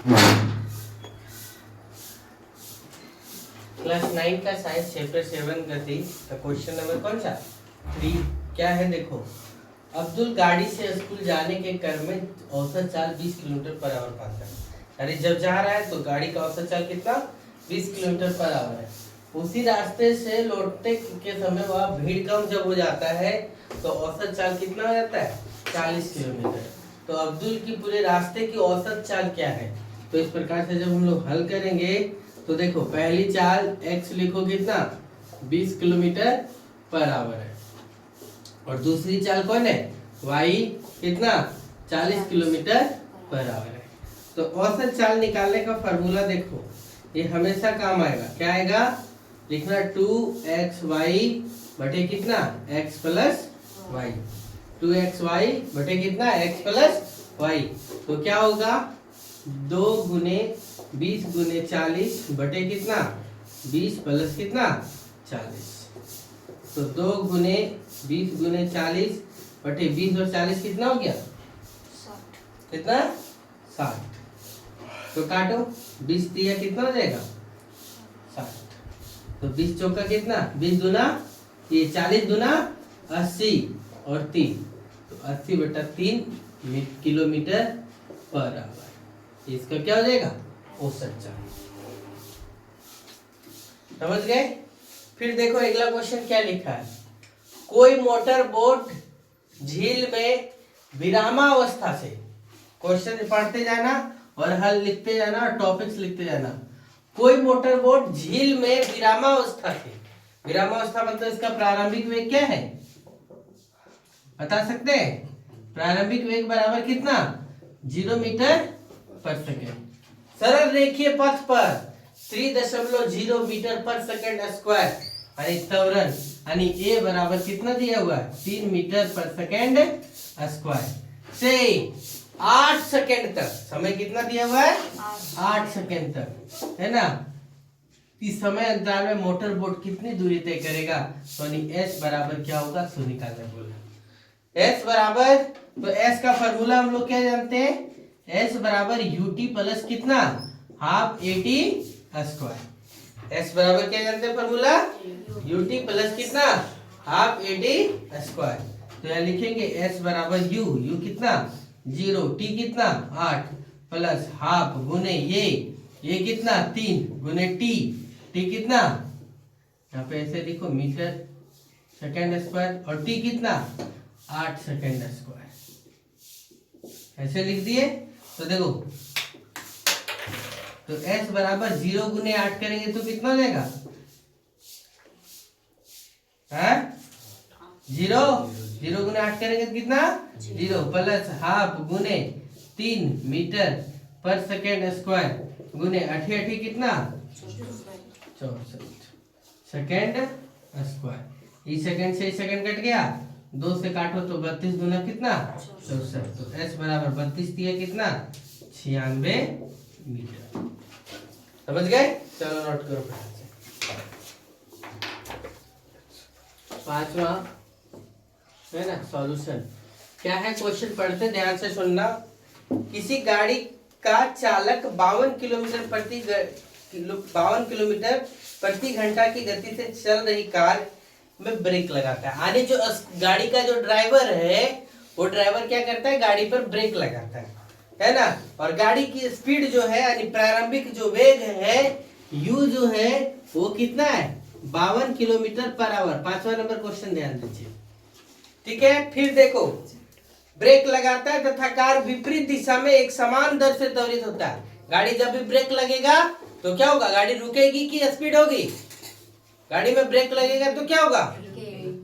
Class 9 का science chapter 7 गति का क्वेश्चन नंबर कौन सा 3 क्या है देखो। अब्दुल गाड़ी से स्कूल जाने के क्रम में औसत चाल 20 किलोमीटर पर आवर पाता है। अरे जब जा रहा है तो गाड़ी का औसत चाल कितना 20 किलोमीटर पर आवर है। उसी रास्ते से लौटने के समय वह भीड़ कम जब हो जाता है तो औसत चाल कितना हो जाता है 40 किलोमीटर। तो अब्दुल की पूरे रास्ते की औसत चाल क्या है। तो इस प्रकार से जब हम लोग हल करेंगे तो देखो पहली चाल x लिखो कितना 20 किलोमीटर पर आवर है और दूसरी चाल कौन है y कितना 40 किलोमीटर पर आवर है। तो औसत चाल निकालने का फॉर्मूला देखो ये हमेशा काम आएगा। क्या आएगा लिखना 2xy बटे कितना x प्लस वाई 2xy बटे कितना x प्लस वाई। तो क्या होगा 2 गुने 20 गुने 40 बटे कितना 20 प्लस कितना 40। तो 2 गुने 20 गुने 40 बटे 20 और 40 कितना हो गया 60 कितना 60। तो काटो 20 दिया कितना हो जाएगा 60। तो 20 चौका कितना 20 दुना ये 40 दुना 80 और 3 तो 80 बटा 3 किलोमीटर पर आवर। इसका क्या हो जाएगा औसत चाल। समझ गए। फिर देखो अगला क्वेश्चन क्या लिखा है। कोई मोटर बोट झील में विरामावस्था से क्वेश्चन पढ़ते जाना और हल लिखते जाना और टॉपिक्स लिखते जाना। कोई मोटर बोट झील में विरामावस्था से विरामावस्था मतलब इसका प्रारंभिक वेग क्या है बता सकते हैं। प्रारंभिक वेग बराबर कितना 0 मीटर पर सेकेंड। सरल रेखीय पथ पर 3.0 मीटर पर सेकेंड स्क्वायर यानी त्वरण यानी ए बराबर कितना दिया हुआ है 3 मीटर पर सेकेंड स्क्वायर से 8 सेकेंड तक समय कितना दिया हुआ है 8 सेकेंड तक है ना। इस समय अंतराल में मोटर बोट कितनी दूरी तय करेगा तो एस बराबर क्या होगा सो निकालना बोला। एस बराबर तो एस का फॉर्मूला हम लोग क्या जानते हैं एस बराबर यूटी प्लस कितना हाफ एटी स्क्वायर। एस बराबर क्या जानते हैं फॉर्मूला यूटी प्लस कितना हाफ एटी स्क्वायर। तो यहाँ लिखेंगे एस बराबर यू यू कितना 0 टी कितना 8 प्लस हाफ गुने ये कितना 3 गुने टी कितना यहाँ पे ऐसे लिखो मीटर सेकेंड स्क्वायर और टी कितना 8 सेकेंड स्क्वायर ऐसे लिख दिए। तो देखो तो s बराबर 0 गुने 8 करेंगे तो कितना हो जाएगा 0 गुने 8 करेंगे तो कितना 0 प्लस हाफ गुने 3 मीटर पर सेकेंड स्क्वायर गुने 88 कितना 64 सेकेंड स्क्वायर। इस सेकेंड से इस सेकेंड कट गया 2 से काटो तो 32 गुना कितना 64। तो s बराबर 32 दिया कितना 96 मीटर। समझ गए। चलो नोट करो। पांचवा है ना सॉल्यूशन क्या है क्वेश्चन पढ़ते ध्यान से सुनना। किसी गाड़ी का चालक 52 किलोमीटर प्रति घंटा की गति से चल रही कार में ब्रेक लगाता है। यानी जो गाड़ी का जो ड्राइवर है वो ड्राइवर क्या करता है गाड़ी पर ब्रेक लगाता है ना। और गाड़ी की स्पीड जो है यानी प्रारंभिक जो वेग है u जो है वो कितना है 52 किलोमीटर पर आवर। 5वां नंबर क्वेश्चन ध्यान दीजिए ठीक है। फिर देखो ब्रेक लगाता है तथा कार विपरीत दिशा में एक समान दर से त्वरित होता है। गाड़ी जब भी ब्रेक लगेगा तो क्या होगा गाड़ी रुकेगी कि स्पीड होगी। गाड़ी में ब्रेक लगेगा तो क्या होगा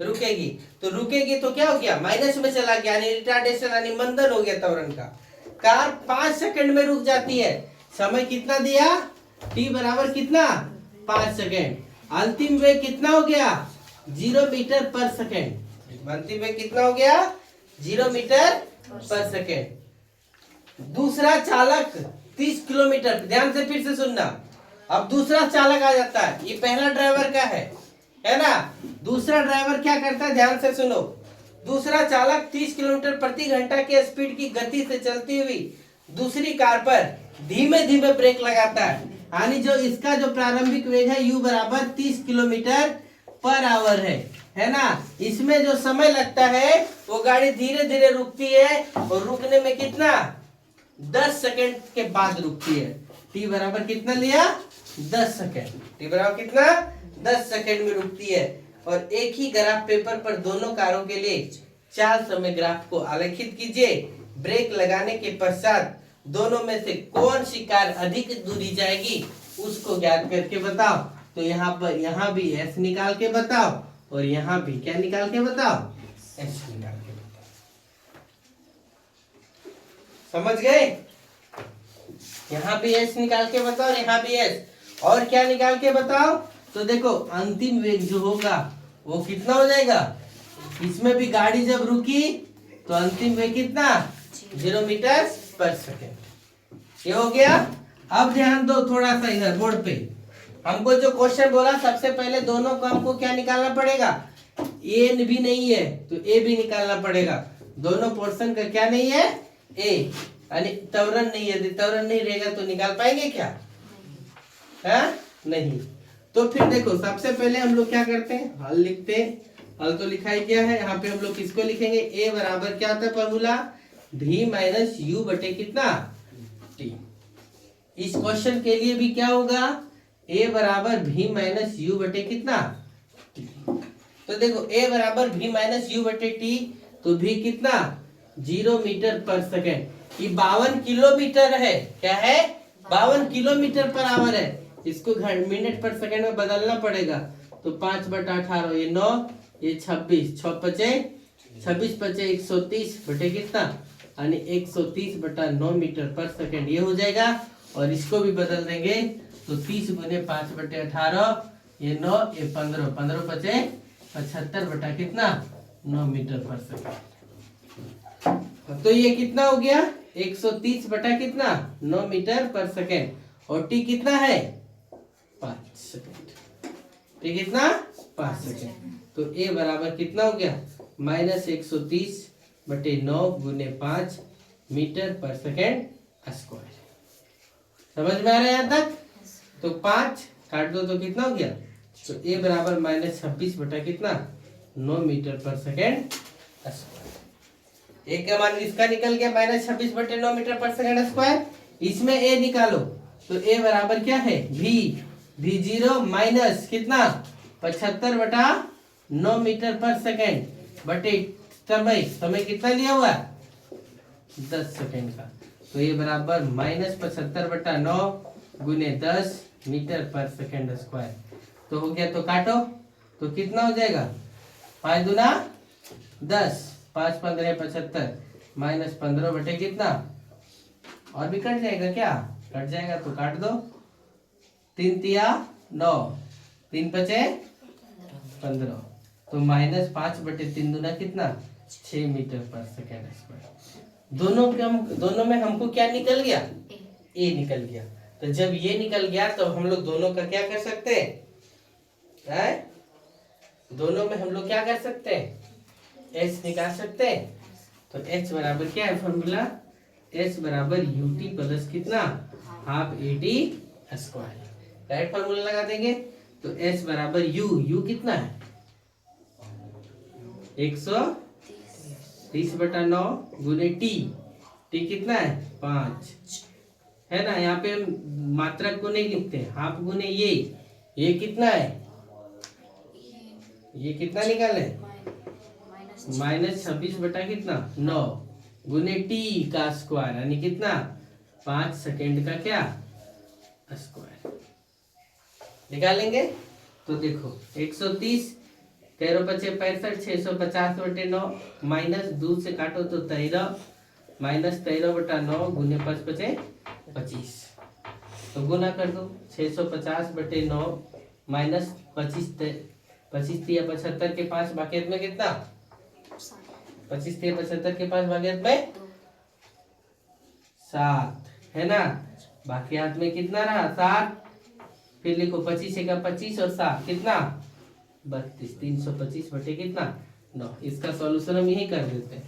रुकेगी। तो रुकेगी तो क्या हो गया माइनस में चला गया यानी रिटार्डेशन यानी मंदन हो गया त्वरण का। कार 5 सेकंड में रुक जाती है। समय कितना दिया t बराबर कितना 5 सेकंड। अंतिम वेग कितना हो गया 0 मीटर पर सेकंड। अंतिम वेग कितना हो गया 0 मीटर पर सेकंड। दूसरा चालक 30 किलोमीटर ध्यान से फिर से सुनना। अब दूसरा चालक आ जाता है ये पहला ड्राइवर का है ना। दूसरा ड्राइवर क्या करता है ध्यान से सुनो। दूसरा चालक 30 किलोमीटर प्रति घंटा के स्पीड की गति से चलती हुई दूसरी कार पर धीमे धीमे ब्रेक लगाता है, यानी जो इसका जो प्रारंभिक वेग है u बराबर 30 किलोमीटर पर आवर है ना। इसमें जो समय लगता है वो गाड़ी धीरे धीरे रुकती है और रुकने में कितना 10 सेकंड के बाद रुकती है। t बराबर कितना लिया 10 सेकंड, t बराबर कितना 10 सेकंड में रुकती है। और एक ही ग्राफ पेपर पर दोनों कारों के लिए 4 समय ग्राफ को आलेखित कीजिए। ब्रेक लगाने के पश्चात दोनों में से कौन सी कार अधिक दूरी जाएगी उसको ज्ञात करके बताओ। तो यहाँ भी s निकाल के बताओ और यहाँ भी क्या निकाल के बताओ s निकाल के बताओ। समझ गए? यहाँ भी s निकाल के बताओ और यहाँ भी s। और क्या निकाल के बताओ? तो देखो अंतिम वेग जो होगा वो कितना हो जाएगा। इसमें भी गाड़ी जब रुकी तो अंतिम वेग कितना 0 मीटर पर सेकेंड। ये हो गया। अब ध्यान दो थोड़ा सा इधर बोर्ड पे। हमको जो क्वेश्चन बोला सबसे पहले दोनों को हमको क्या निकालना पड़ेगा, ए भी नहीं है तो ए भी निकालना पड़ेगा। दोनों पोर्शन का क्या नहीं है ए, यानी त्वरण नहीं है। त्वरण नहीं रहेगा तो निकाल पाएंगे क्या, है नहीं। तो फिर देखो सबसे पहले हम लोग क्या करते हैं, हल लिखते हैं। हल तो लिखा ही क्या है, यहाँ पे हम लोग किसको लिखेंगे, ए बराबर क्या होता है फॉर्मूला v माइनस यू बटे कितना t। इस क्वेश्चन के लिए भी क्या होगा, a बराबर v माइनस यू बटे कितना t। तो देखो a बराबर v माइनस यू बटे t, तो v कितना 0 मीटर पर सेकेंड। ये 52 किलोमीटर है, क्या है 52 किलोमीटर पर आवर है। इसको मिनट पर सेकेंड में बदलना पड़ेगा। तो 5/18 ये 9 ये 26 26 पचे 130 बटे कितना, यानी 130/9 मीटर पर सेकेंड ये हो जाएगा। और इसको भी बदल देंगे तो 30 गुने 5/18 ये 9 ये 15 15 पचे 75 बटा कितना 9 मीटर पर सेकेंड। तो ये कितना हो गया 130 बटा कितना 9 मीटर पर सेकेंड। और टी कितना है 5 सेकेंड। टी कितना 5 सेकेंड। तो ए बराबर कितना हो गया माइनस 130 बटे 9 गुने 5 मीटर पर सेकेंड स्क्वायर। समझ में आ रहा है यहाँ तक? तो 5 काट दो तो कितना हो गया, तो ए बराबर माइनस 26 बटा कितना 9 मीटर पर सेकेंड स्क्वायर। ए का मान इसका निकल गया माइनस 26 बटे 9 मीटर पर सेकेंड स्क्वायर। इसमें ए निकालो तो ए बराबर क्या है v 0 माइनस कितना 75 बटा 9 मीटर पर सेकेंड बटे समय कितना लिया हुआ 10 सेकेंड का। तो ये बराबर माइनस 75 बटा 9 गुने 10 मीटर पर सेकेंड स्क्वायर। तो हो गया, तो काटो तो कितना हो जाएगा 5 दूना 10 5 15 75 माइनस 15 बटे कितना, और भी कट जाएगा क्या, कट जाएगा तो काट दो। 3 तिया 9 3 पचे 15 तो माइनस 5 बटे 3 दूना कितना 6 मीटर पर सेकेंड स्क्वायर। दोनों में हमको क्या निकल गया ए निकल गया। तो जब ये निकल गया तो हम लोग दोनों का क्या कर सकते हैं, दोनों में हम लोग क्या कर सकते हैं एच निकाल सकते हैं। तो एच बराबर क्या है फॉर्मूला, एच बराबर यूटी प्लस कितना half eighty square. Right formula लगा देंगे। तो एच बराबर यू कितना है 130 बटा 9 गुने टी कितना है 5 है ना। यहाँ पे मात्रक को नहीं लिखते, हाफ गुने ये कितना है, ये कितना निकाले माइनस 26 बटा कितना 9 गुने टी का स्क्वायर, यानी कितना 5 सेकेंड का क्या स्क्वायर निकालेंगे। तो देखो 130 13 पचे 65 650 बटे 9 माइनस 2 से काटो तो 13 माइनस 13 बटा 9 गुने 5 पचे 25। तो गुना कर दो 650 बटे 9 माइनस 25 तिया 75 के 5 भाग्यत में कितना 25 तिया 75 के 5 भाग्यत में 7 है ना। बाकी हाथ में कितना रहा 7, फिर लिखो 25 का 25 और 7 कितना 32 325 बटे कितना 9। इसका सॉल्यूशन हम यही कर देते हैं,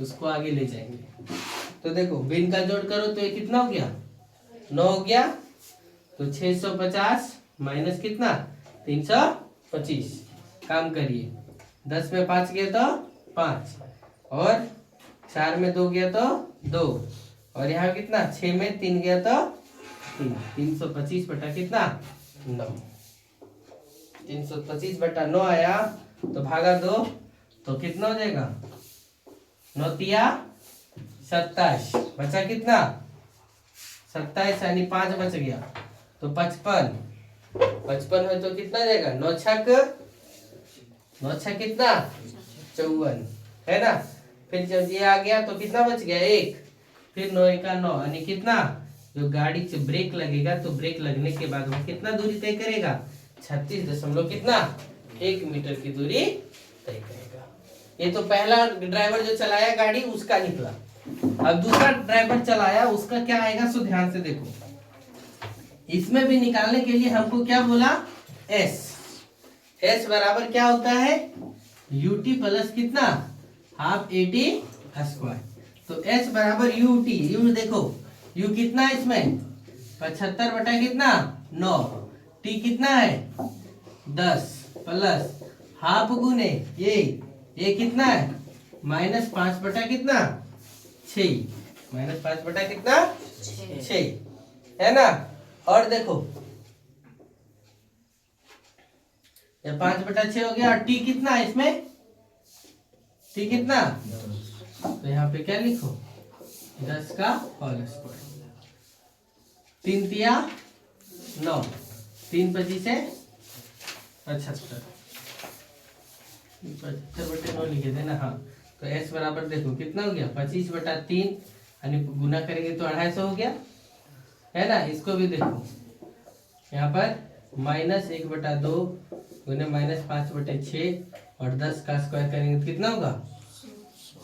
उसको आगे ले जाएंगे। तो देखो बिन का जोड़ करो तो ये कितना हो गया 9 हो गया। तो 650 माइनस कितना 325। काम करिए 10 में 5 गया तो 5 और 4 में 2 गया तो 2 और यहाँ कितना 6 में 3 गया तो 3। 325 बटा कितना 9। 325 बटा 9 आया तो भागा 2 तो कितना हो जाएगा 9 तिया 27 बचा कितना 27 यानी 5 बच गया तो 55 है तो कितना जाएगा 9 छक कितना 54 है ना। फिर जब ये आ गया तो कितना बच गया 1 फिर 9 का 9 यानी कितना जो गाड़ी से ब्रेक लगेगा तो ब्रेक लगने के बाद वो कितना दूरी तय करेगा 36 कितना 1 मीटर की दूरी तय करेगा। ये तो पहला ड्राइवर जो चलाया गाड़ी उसका निकला। अब दूसरा ड्राइवर चलाया उसका क्या आएगा सो ध्यान से देखो। इसमें भी निकालने के लिए हमको क्या बोला एस बराबर क्या होता है यूटी प्लस कितना हाफ एटी स्क्वायर। तो एस बराबर यूटी यू देखो यू कितना है इसमें 75 बटा कितना 9 टी कितना है 10 प्लस हाफ गुने ये कितना है -5 बटा कितना 6 -5 बटा कितना 6 है ना। और देखो ये 5 बटा 6 हो गया और टी कितना है इसमें टी कितना तो यहाँ पे क्या लिखो 10 का होल स्क्वायर 3 तिया 9 3 25 है 75 बटे 9 लिखे थे ना। हाँ तो एस बराबर देखो कितना हो गया 25 बटा 3 यानी गुना करेंगे तो 250 हो गया है ना। इसको भी देखो यहाँ पर -1 बटा 2 गुने -5 बटे 6 और 10 का स्क्वायर करेंगे तो कितना होगा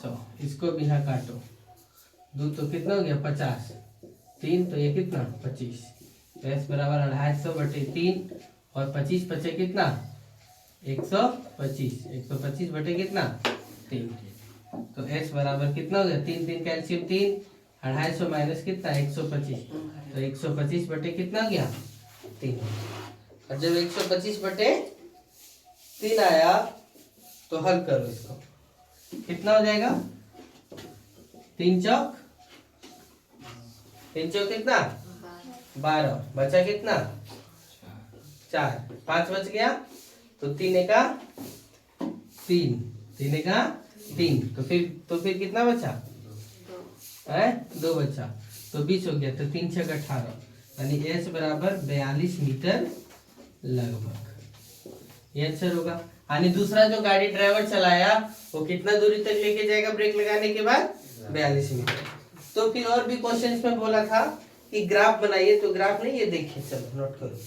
100। इसको भी यहाँ काटो 2 तो कितना हो गया 50 3 तो ये कितना 25 तो एस बराबर 250 बटे 3 और 25 बचे कितना 125 बटे कितना 3 तो एस बराबर कितना हो गया 3 3 कैल्शियम 3 250 माइनस कितना 125 तो 125 बटे कितना गया 3। और जब 125 बटे 3 आया तो हल करो इसको कितना हो जाएगा 3 चौक कितना 12 बचा कितना 4 5 बच गया तो 3 एका 3 तो फिर कितना बचा है 2 बचा तो 20 हो गया तो 3 6 18 यानी एस बराबर 42 मीटर लगभग ये आंसर होगा। यानी दूसरा जो गाड़ी ड्राइवर चलाया वो कितना दूरी तक लेके जाएगा ब्रेक लगाने के बाद 42 मीटर। तो फिर और भी क्वेश्चन में बोला था कि ग्राफ बनाइए तो ग्राफ नहीं ये देखिए चलो नोट करो।